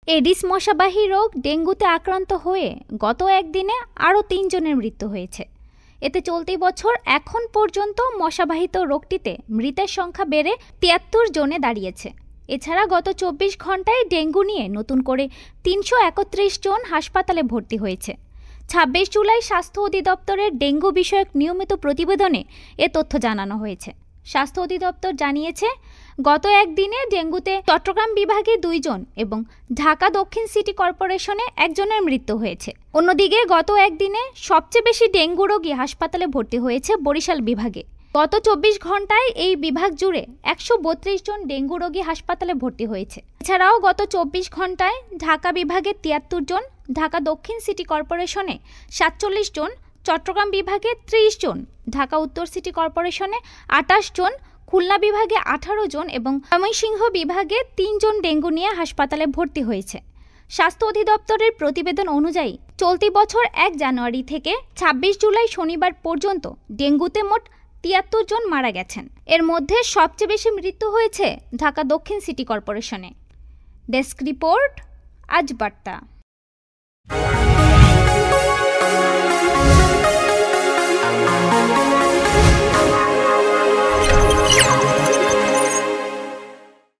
Aedes মশাবাহী রোগ ডেঙ্গুতে আক্রান্ত হয়ে গত একদিনে আরও ৩ জনের মৃত্যু হয়েছে। এতে চলতি বছর এখন পর্যন্ত মশাবাহিত রোগটিতে মৃতের সংখ্যা বেড়ে ৭৩ জনে দাঁড়িয়েছে। এছাড়া গত ২৪ ঘন্টায় ডেঙ্গু নিয়ে নতুন করে ৩৩১ জন হাসপাতালে ভর্তি হয়েছে। ২৬ জুলাই স্বাস্থ্য অধিদপ্তরের ডেঙ্গু বিষয়ক নিয়মিত প্রতিবেদনে এ তথ্য জানানো হয়েছে। স্বাস্থ্য অধিদপ্তর জানিয়েছে, গত একদিনে ডেঙ্গুতে চট্টগ্রাম বিভাগে ২ জন এবং ঢাকা দক্ষিণ সিটি কর্পোরেশনে ১ জনের মৃত্যু হয়েছে। অন্যদিকে গত একদিনে সবচেয়ে বেশি ডেঙ্গু রোগী হাসপাতালে ভর্তি হয়েছে বরিশাল বিভাগে। গত ২৪ ঘন্টায় এই বিভাগ জুড়ে ১৩২ জন ডেঙ্গু রোগী হাসপাতালে ভর্তি হয়েছে। এছাড়াও গত ২৪ ঘন্টায় ঢাকা বিভাগে ৭৩ জন, ঢাকা দক্ষিণ সিটি কর্পোরেশনে ৪৭ জন, চট্টগ্রাম বিভাগে ৩০ জন, ঢাকা উত্তর সিটি কর্পোরেশনে ২৮ জন, খুলনা বিভাগে ১৮ জন এবং ময়মনসিংহ বিভাগে ৩ জন ডেঙ্গু নিয়ে হাসপাতালে ভর্তি হয়েছে। স্বাস্থ্য অধিদপ্তরের প্রতিবেদন অনুযায়ী চলতি বছর ১ জানুয়ারি থেকে ২৬ জুলাই শনিবার পর্যন্ত ডেঙ্গুতে মোট ৭৩ জন মারা গেছেন। এর মধ্যে সবচেয়ে বেশি মৃত্যু হয়েছে ঢাকা দক্ষিণ সিটি কর্পোরেশনে। ডেস্ক রিপোর্ট, আজ বার্তা।